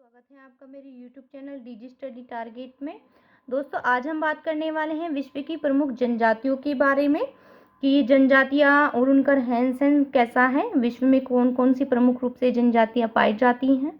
स्वागत है आपका मेरे YouTube channel DG study target में। दोस्तों, आज हम बात करने वाले हैं विश्व की प्रमुख जनजातियों के बारे में कि ये जनजातियाँ और उनका रहन सहन कैसा है। विश्व में कौन कौन सी प्रमुख रूप से जनजातियाँ पाई जाती हैं।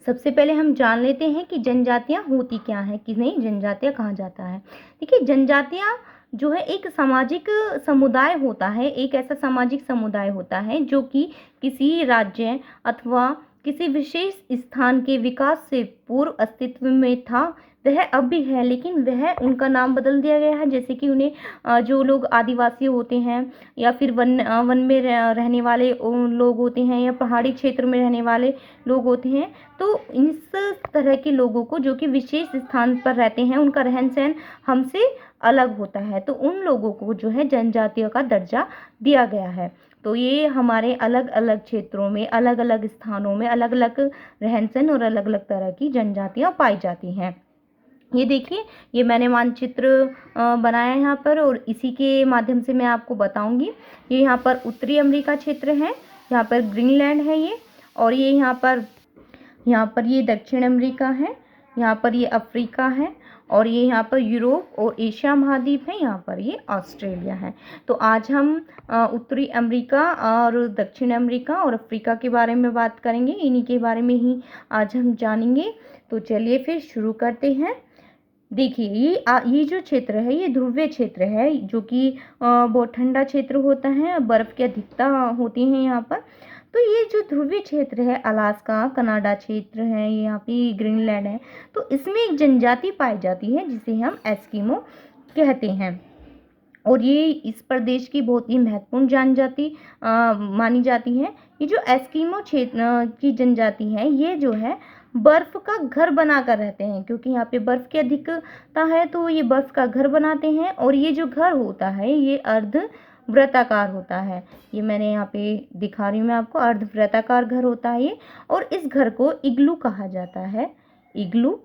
सबसे पहले हम जान लेते हैं कि जनजातियाँ होती क्या हैं, कि नहीं जनजातियाँ कहा जाता है। देखिए, जनजातियाँ जो है एक सामाजिक समुदाय होता है, एक ऐसा सामाजिक समुदाय होता है जो कि किसी राज्य अथवा किसी विशेष स्थान के विकास से पूर्व अस्तित्व में था। वह अब भी है, लेकिन वह उनका नाम बदल दिया गया है। जैसे कि उन्हें जो लोग आदिवासी होते हैं या फिर वन में रहने वाले लोग होते हैं या पहाड़ी क्षेत्र में रहने वाले लोग होते हैं, तो इस तरह के लोगों को जो कि विशेष स्थान पर रहते हैं, उनका रहन सहन हमसे अलग होता है, तो उन लोगों को जो है जनजातियों का दर्जा दिया गया है। तो ये हमारे अलग अलग क्षेत्रों में, अलग अलग स्थानों में अलग अलग रहन सहन और अलग अलग तरह की जनजातियाँ पाई जाती हैं। ये देखिए, ये मैंने मानचित्र बनाया है यहाँ पर, और इसी के माध्यम से मैं आपको बताऊंगी। ये यहाँ पर उत्तरी अमेरिका क्षेत्र है, यहाँ पर ग्रीनलैंड है ये, और ये यहाँ पर ये दक्षिण अमेरिका है, यहाँ पर ये अफ्रीका है, और ये यहाँ पर यूरोप और एशिया महाद्वीप है, यहाँ पर ये ऑस्ट्रेलिया है। तो आज हम उत्तरी अमेरिका और दक्षिण अमेरिका और अफ्रीका के बारे में बात करेंगे। इन्हीं के बारे में ही आज हम जानेंगे। तो चलिए फिर शुरू करते हैं। देखिए, ये जो क्षेत्र है ये ध्रुवीय क्षेत्र है, जो कि बहुत ठंडा क्षेत्र होता है, बर्फ़ की अधिकता होती है यहाँ पर। तो ये जो ध्रुवीय क्षेत्र है, अलास्का, कनाडा क्षेत्र है, यहाँ पे ग्रीनलैंड है, तो इसमें एक जनजाति पाई जाती है जिसे हम एस्किमो कहते हैं। और ये इस प्रदेश की बहुत ही महत्वपूर्ण जनजाति मानी जाती है। ये जो एस्किमो क्षेत्र की जनजाति है, ये जो है बर्फ का घर बनाकर रहते हैं, क्योंकि यहाँ पे बर्फ की अधिकता है, तो ये बर्फ का घर बनाते हैं। और ये जो घर होता है ये अर्ध वृत्ताकार होता है। ये मैंने यहाँ पे दिखा रही हूँ मैं आपको, अर्ध वृत्ताकार घर होता है ये। और इस घर को इग्लू कहा जाता है, इग्लू।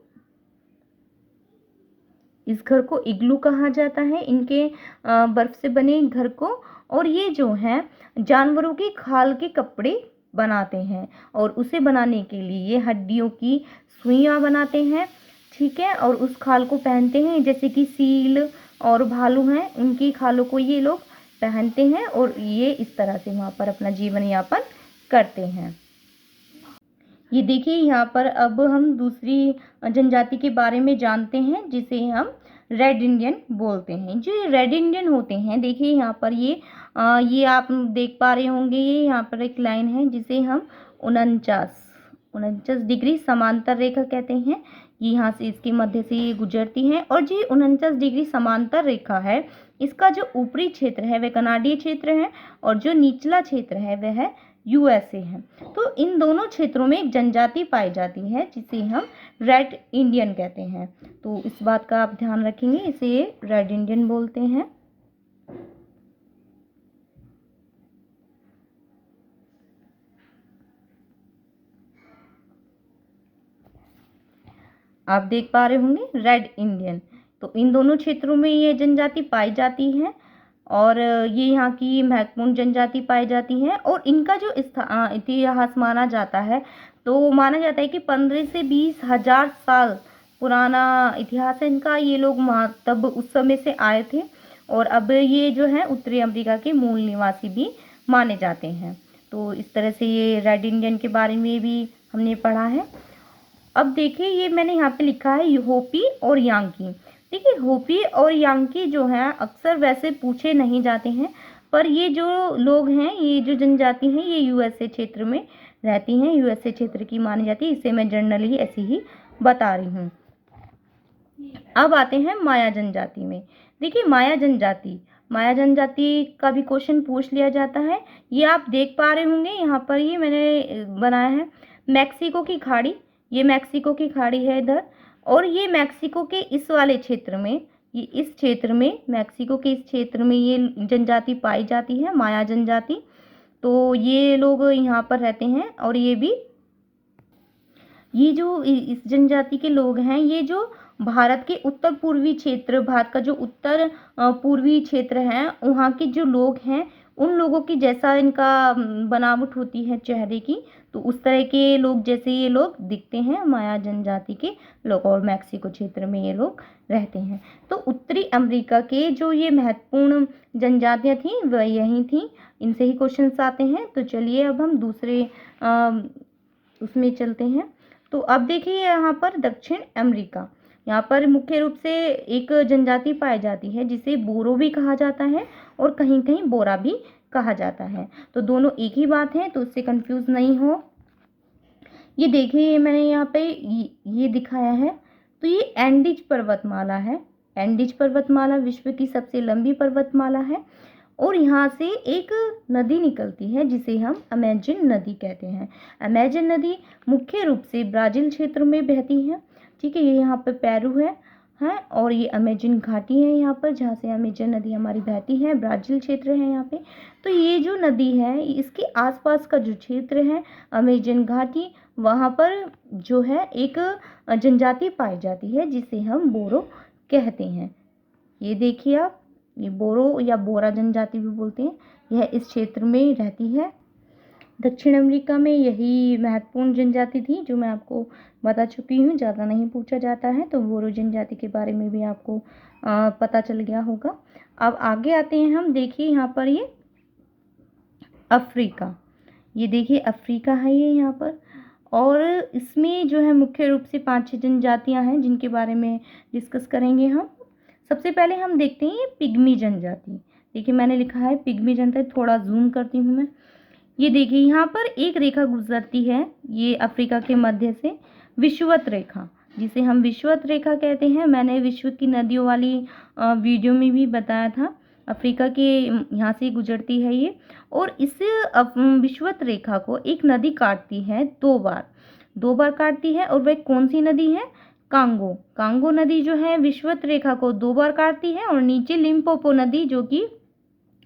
इस घर को इग्लू कहा जाता है, इनके बर्फ से बने घर को। और ये जो है जानवरों की खाल के कपड़े बनाते हैं, और उसे बनाने के लिए ये हड्डियों की सुइयां बनाते हैं, ठीक है। और उस खाल को पहनते हैं, जैसे कि सील और भालू हैं, उनकी खालों को ये लोग पहनते हैं, और ये इस तरह से वहाँ पर अपना जीवन यापन करते हैं। ये देखिए, यहाँ पर अब हम दूसरी जनजाति के बारे में जानते हैं, जिसे हम रेड इंडियन बोलते हैं। जो ये रेड इंडियन होते हैं, देखिए यहाँ पर ये आप देख पा रहे होंगे, ये यहाँ पर एक लाइन है जिसे हम 49 डिग्री समांतर रेखा कहते हैं। ये यहाँ से इसके मध्य से ये गुजरती है, और जो 49 डिग्री समांतर रेखा है, इसका जो ऊपरी क्षेत्र है वह कनाडीय क्षेत्र है, और जो निचला क्षेत्र है वह यूएसए है। तो इन दोनों क्षेत्रों में एक जनजाति पाई जाती है जिसे हम रेड इंडियन कहते हैं। तो इस बात का आप ध्यान रखेंगे, इसे रेड इंडियन बोलते हैं। आप देख पा रहे होंगे रेड इंडियन। तो इन दोनों क्षेत्रों में ये जनजाति पाई जाती है, और ये यहाँ की महत्वपूर्ण जनजाति पाई जाती है। और इनका जो इतिहास माना जाता है, तो माना जाता है कि 15 से 20 हजार साल पुराना इतिहास है इनका। ये लोग तब उस समय से आए थे, और अब ये जो है उत्तरी अमेरिका के मूल निवासी भी माने जाते हैं। तो इस तरह से ये रेड इंडियन के बारे में भी हमने पढ़ा है। अब देखिए, ये मैंने यहाँ पे लिखा है होपी और यांकी। देखिए, होपी और यांकी जो है अक्सर वैसे पूछे नहीं जाते हैं, पर ये जो लोग हैं, ये जो जनजाति हैं, ये यूएसए क्षेत्र में रहती हैं, यूएसए क्षेत्र की मानी जाती है। इसे मैं जनरली ऐसे ही बता रही हूँ। अब आते हैं माया जनजाति में। देखिए, माया जनजाति का भी क्वेश्चन पूछ लिया जाता है। ये आप देख पा रहे होंगे, यहाँ पर ये मैंने बनाया है मैक्सिको की खाड़ी। ये मैक्सिको की खाड़ी है इधर, और ये मैक्सिको के इस वाले क्षेत्र में, ये इस क्षेत्र में, मैक्सिको के इस क्षेत्र में ये जनजाति पाई जाती है, माया जनजाति। तो ये लोग यहाँ पर रहते हैं, और ये जो इस जनजाति के लोग हैं, ये जो भारत के उत्तर पूर्वी क्षेत्र, भारत का जो उत्तर पूर्वी क्षेत्र है, वहाँ के जो लोग हैं उन लोगों की जैसा इनका बनावट होती है चेहरे की, तो उस तरह के लोग जैसे ये लोग दिखते हैं माया जनजाति के लोग, और मैक्सिको क्षेत्र में ये लोग रहते हैं। तो उत्तरी अमेरिका के जो ये महत्वपूर्ण जनजातियां थी वह यही थी। इनसे ही क्वेश्चंस आते हैं। तो चलिए अब हम दूसरे उसमें चलते हैं। तो अब देखिए यहाँ पर दक्षिण अमेरिका, यहाँ पर मुख्य रूप से एक जनजाति पाई जाती है जिसे बोरो भी कहा जाता है और कहीं कहीं बोरा भी कहा जाता है। तो दोनों एक ही बात है, तो उससे कंफ्यूज नहीं हो। ये देखिए मैंने यहाँ पे ये दिखाया है। तो ये एंडीज पर्वतमाला है। एंडीज पर्वतमाला विश्व की सबसे लंबी पर्वतमाला है और यहाँ से एक नदी निकलती है जिसे हम अमेजन नदी कहते हैं। अमेजन नदी मुख्य रूप से ब्राज़ील क्षेत्र में बहती है। ठीक है, ये यहाँ पे पेरू है और ये अमेजन घाटी है यहाँ पर, जहाँ से अमेजन नदी हमारी बहती है। ब्राज़ील क्षेत्र है यहाँ पे। तो ये जो नदी है इसके आसपास का जो क्षेत्र है अमेजन घाटी, वहाँ पर जो है एक जनजाति पाई जाती है जिसे हम बोरो कहते हैं। ये देखिए आप, ये बोरो या बोरा जनजाति भी बोलते हैं, यह इस क्षेत्र में रहती है। दक्षिण अमेरिका में यही महत्वपूर्ण जनजाति थी जो मैं आपको बता चुकी हूँ, ज़्यादा नहीं पूछा जाता है। तो बोरो जनजाति के बारे में भी आपको पता चल गया होगा। अब आगे आते हैं हम। देखिए यहाँ पर ये अफ्रीका, ये देखिए अफ्रीका है ये यहाँ पर, और इसमें जो है मुख्य रूप से 5-6 जनजातियाँ हैं जिनके बारे में डिस्कस करेंगे हम। सबसे पहले हम देखते हैं ये पिग्मी जनजाति। देखिए मैंने लिखा है पिग्मी जनजाति, थोड़ा जूम करती हूँ मैं। ये देखिए यहाँ पर एक रेखा गुजरती है ये अफ्रीका के मध्य से, विषुवत रेखा, जिसे हम विषुवत रेखा कहते हैं। मैंने विश्व की नदियों वाली वीडियो में भी बताया था। अफ्रीका के यहाँ से गुजरती है ये, और इस विषुवत रेखा को एक नदी काटती है 2 बार काटती है। और वह कौन सी नदी है? कांगो। कांगो नदी जो है विषुवत रेखा को 2 बार काटती है, और नीचे लिम्पोपो नदी जो कि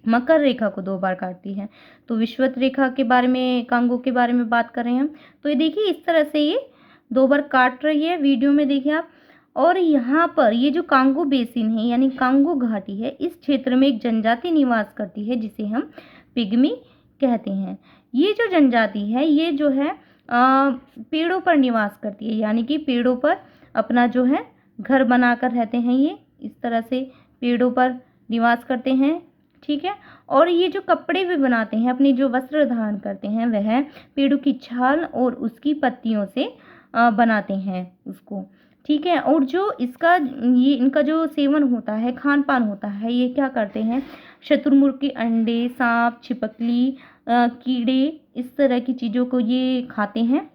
मकर रेखा को 2 बार काटती है। तो विषुवत रेखा के बारे में, कांगो के बारे में बात कर रहे हैं हम। तो ये देखिए इस तरह से ये 2 बार काट रही है, वीडियो में देखिए आप। और यहाँ पर ये जो कांगो बेसिन है यानी कांगो घाटी है, इस क्षेत्र में एक जनजाति निवास करती है जिसे हम पिग्मी कहते हैं। ये जो जनजाति है ये जो है पेड़ों पर निवास करती है, यानी कि पेड़ों पर अपना जो है घर बनाकर रहते हैं। ये इस तरह से पेड़ों पर निवास करते हैं। ठीक है, और ये जो कपड़े भी बनाते हैं, अपनी जो वस्त्र धारण करते हैं, वह पेड़ों की छाल और उसकी पत्तियों से बनाते हैं उसको। ठीक है, और जो इसका ये इनका जो सेवन होता है, खान पान होता है, ये क्या करते हैं, शुतुरमुर्ग के अंडे, सांप, छिपकली, कीड़े, इस तरह की चीज़ों को ये खाते हैं।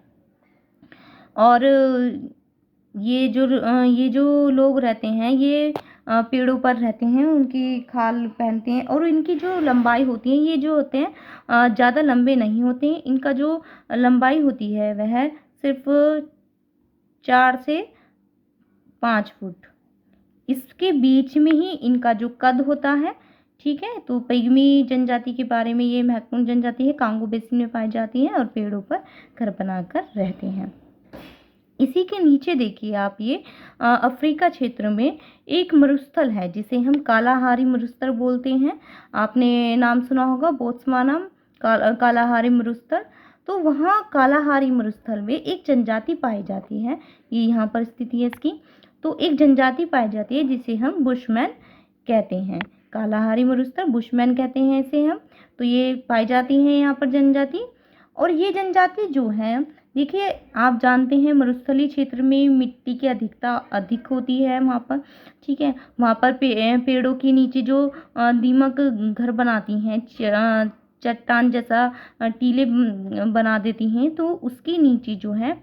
और ये जो लोग रहते हैं ये पेड़ों पर रहते हैं, उनकी खाल पहनते हैं, और इनकी जो लंबाई होती है, ये जो होते हैं ज़्यादा लंबे नहीं होते हैं। इनका जो लंबाई होती है वह सिर्फ 4 से 5 फुट, इसके बीच में ही इनका जो कद होता है। ठीक है, तो पिग्मी जनजाति के बारे में, ये महत्वपूर्ण जनजाति है, कांगो बेसिन में पाई जाती है और पेड़ों पर घर बनाकर रहते हैं। इसी के नीचे देखिए आप, ये अफ्रीका क्षेत्र में एक मरुस्थल है जिसे हम कालाहारी मरुस्थल बोलते हैं। आपने नाम सुना होगा बोत्सवाना, कालाहारी मरुस्थल। तो वहाँ कालाहारी मरुस्थल में एक जनजाति पाई जाती है, ये यहाँ पर स्थिति है इसकी। तो एक जनजाति पाई जाती है जिसे हम बुशमैन कहते हैं। कालाहारी मरुस्थल बुशमैन कहते हैं इसे हम। तो ये पाई जाती हैं यहाँ पर जनजाति। और ये जनजाति जो है, देखिए आप जानते हैं मरुस्थलीय क्षेत्र में मिट्टी की अधिकता अधिक होती है वहाँ पर। ठीक है, वहाँ पर पेड़ों के नीचे जो दीमक घर बनाती हैं, चट्टान जैसा टीले बना देती हैं, तो उसके नीचे जो है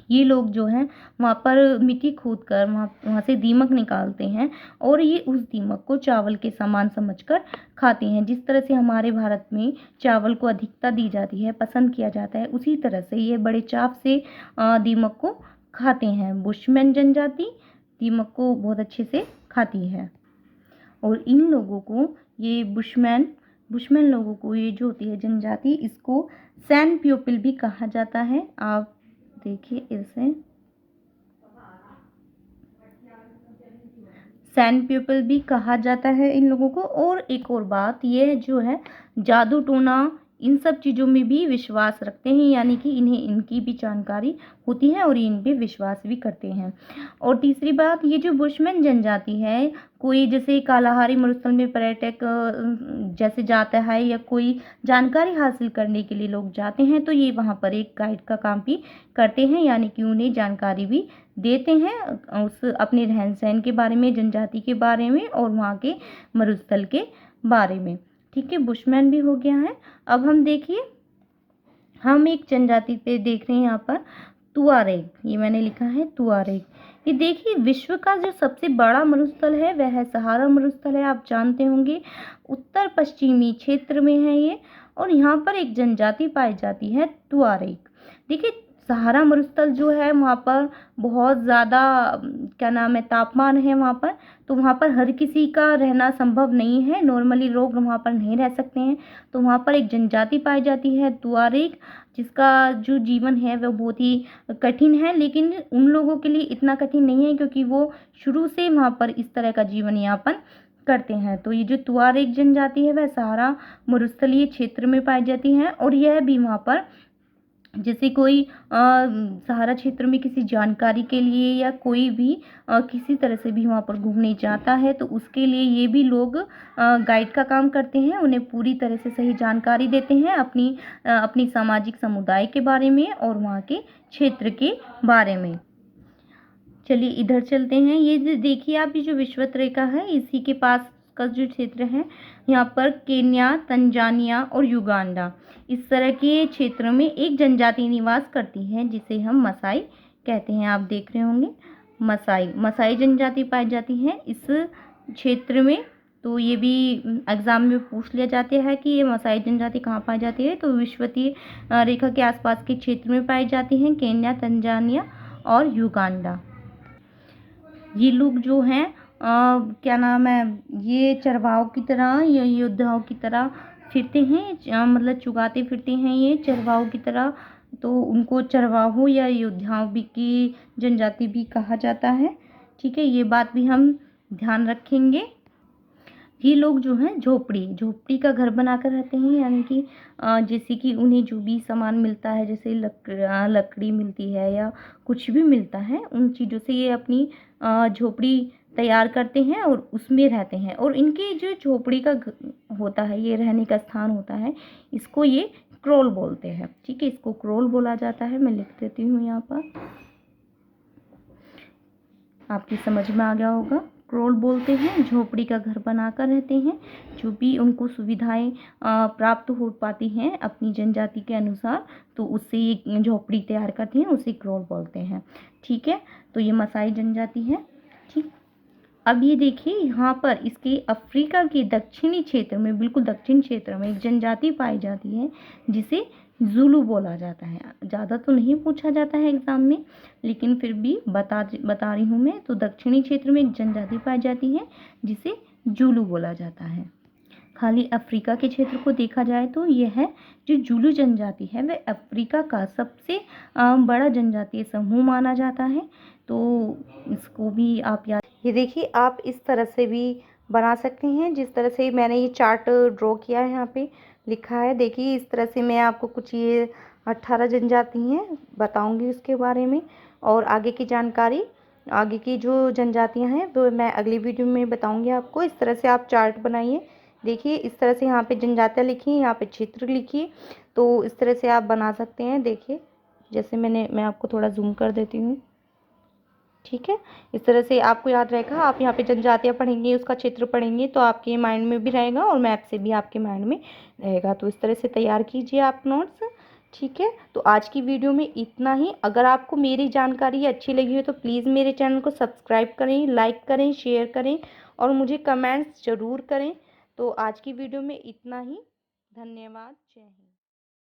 ये लोग जो हैं वहाँ पर मिट्टी खोद कर वहाँ से दीमक निकालते हैं, और ये उस दीमक को चावल के समान समझकर खाते हैं। जिस तरह से हमारे भारत में चावल को अधिकता दी जाती है, पसंद किया जाता है, उसी तरह से ये बड़े चाव से दीमक को खाते हैं। बुशमैन जनजाति दीमक को बहुत अच्छे से खाती है। और इन लोगों को, ये बुशमैन लोगों को, ये जो होती है जनजाति, इसको सैंड पीपल भी कहा जाता है। आप देखिए इसे सैंड पीपल भी कहा जाता है इन लोगों को। और एक और बात, ये जो है जादू टोना इन सब चीज़ों में भी विश्वास रखते हैं, यानी कि इन्हें इनकी भी जानकारी होती है और इन पे विश्वास भी करते हैं। और तीसरी बात, ये जो बुशमैन जनजाति है, कोई जैसे कालाहारी मरुस्थल में पर्यटक जैसे जाता है या कोई जानकारी हासिल करने के लिए लोग जाते हैं, तो ये वहाँ पर एक गाइड का काम भी करते हैं, यानी कि उन्हें जानकारी भी देते हैं उस अपने रहन सहन के बारे में, जनजाति के बारे में और वहाँ के मरुस्थल के बारे में। ठीक है, बुशमैन भी हो गया है। अब हम देखिए, हम एक जनजाति पे देख रहे हैं यहाँ पर तुआरेग, ये मैंने लिखा है तुआरेग। ये देखिए, विश्व का जो सबसे बड़ा मरुस्थल है वह है सहारा मरुस्थल है, आप जानते होंगे, उत्तर पश्चिमी क्षेत्र में है ये। और यहाँ पर एक जनजाति पाई जाती है तुआरेग। देखिए, सहारा मरुस्थल जो है वहाँ पर बहुत ज़्यादा क्या नाम है, तापमान है वहाँ पर, तो वहाँ पर हर किसी का रहना संभव नहीं है, नॉर्मली लोग वहाँ पर नहीं रह सकते हैं। तो वहाँ पर एक जनजाति पाई जाती है तुआरेग, जिसका जो जीवन है वह बहुत ही कठिन है, लेकिन उन लोगों के लिए इतना कठिन नहीं है क्योंकि वो शुरू से वहाँ पर इस तरह का जीवन यापन करते हैं। तो ये जो तुआरेग जनजाति है वह सहारा मरुस्थलीय क्षेत्र में पाई जाती है। और यह भी वहाँ पर जैसे कोई सहारा क्षेत्र में किसी जानकारी के लिए या कोई भी किसी तरह से भी वहाँ पर घूमने जाता है, तो उसके लिए ये भी लोग गाइड का काम करते हैं, उन्हें पूरी तरह से सही जानकारी देते हैं अपनी सामाजिक समुदाय के बारे में और वहाँ के क्षेत्र के बारे में। चलिए इधर चलते हैं। ये देखिए आप, ये जो विषुवत रेखा है इसी के पास का जो क्षेत्र है, यहाँ पर केन्या, तंजानिया और युगांडा, इस तरह के क्षेत्रों में एक जनजाति निवास करती है जिसे हम मसाई कहते हैं। आप देख रहे होंगे, मसाई जनजाति पाई जाती है इस क्षेत्र में। तो ये भी एग्जाम में पूछ लिया जाता है कि ये मसाई जनजाति कहाँ पाई जाती है, तो विषुवतीय रेखा के आसपास के क्षेत्र में पाई जाती हैं, केन्या, तंजानिया और युगांडा। ये लोग जो हैं क्या नाम है, ये चरवाहों की तरह या योद्धाओं की तरह फिरते हैं, मतलब चुगाते फिरते हैं ये चरवाहों की तरह। तो उनको चरवाहों या योद्धाओं भी की जनजाति भी कहा जाता है। ठीक है, ये बात भी हम ध्यान रखेंगे। ये लोग जो हैं झोपड़ी का घर बनाकर रहते हैं, यानी कि जैसे कि उन्हें जो भी सामान मिलता है, जैसे लकड़ी मिलती है या कुछ भी मिलता है, उन चीज़ों से ये अपनी झोपड़ी तैयार करते हैं और उसमें रहते हैं। और इनके जो झोपड़ी का होता है, ये रहने का स्थान होता है, इसको ये क्रोल बोलते हैं। ठीक है, इसको क्रोल बोला जाता है। मैं लिख देती हूँ यहाँ पर, आपकी समझ में आ गया होगा। क्रोल बोलते हैं, झोपड़ी का घर बनाकर रहते हैं, जो भी उनको सुविधाएं प्राप्त हो पाती हैं अपनी जनजाति के अनुसार, तो उससे ये झोपड़ी तैयार करते हैं, उसे क्रोल बोलते हैं। ठीक है, तो ये मसाई जनजाति है। ठीक, अब ये देखिए, यहाँ पर इसके अफ्रीका के दक्षिणी क्षेत्र में, बिल्कुल दक्षिण क्षेत्र में एक जनजाति पाई जाती है जिसे जुलू बोला जाता है। ज़्यादा तो नहीं पूछा जाता है एग्जाम में, लेकिन फिर भी बता रही हूँ मैं। तो दक्षिणी क्षेत्र में एक जनजाति पाई जाती है जिसे जुलू बोला जाता है। खाली अफ्रीका के क्षेत्र को देखा जाए तो यह है जो जुलू जनजाति है वह अफ्रीका का सबसे बड़ा जनजातीय समूह माना जाता है। तो इसको भी आप याद, ये देखिए आप इस तरह से भी बना सकते हैं, जिस तरह से मैंने ये चार्ट ड्रॉ किया है, यहाँ पे लिखा है। देखिए इस तरह से मैं आपको कुछ ये 18 जनजाति हैं बताऊंगी उसके बारे में, और आगे की जानकारी, आगे की जो जनजातियां हैं वो मैं अगली वीडियो में बताऊंगी आपको। इस तरह से आप चार्ट बनाइए। देखिए इस तरह से यहाँ पे जनजातियाँ लिखी हैं, यहाँ पे क्षेत्र लिखिए, तो इस तरह से आप बना सकते हैं। देखिए जैसे मैं आपको थोड़ा जूम कर देती हूँ। ठीक है, इस तरह से आपको याद रहेगा। आप यहाँ पे जनजातियाँ पढ़ेंगे, उसका क्षेत्र पढ़ेंगे, तो आपके माइंड में भी रहेगा और मैप से भी आपके माइंड में रहेगा। तो इस तरह से तैयार कीजिए आप नोट्स। ठीक है, तो आज की वीडियो में इतना ही। अगर आपको मेरी जानकारी अच्छी लगी हो तो प्लीज़ मेरे चैनल को सब्सक्राइब करें, लाइक करें, शेयर करें और मुझे कमेंट्स ज़रूर करें। तो आज की वीडियो में इतना ही। धन्यवाद। जय हिंद।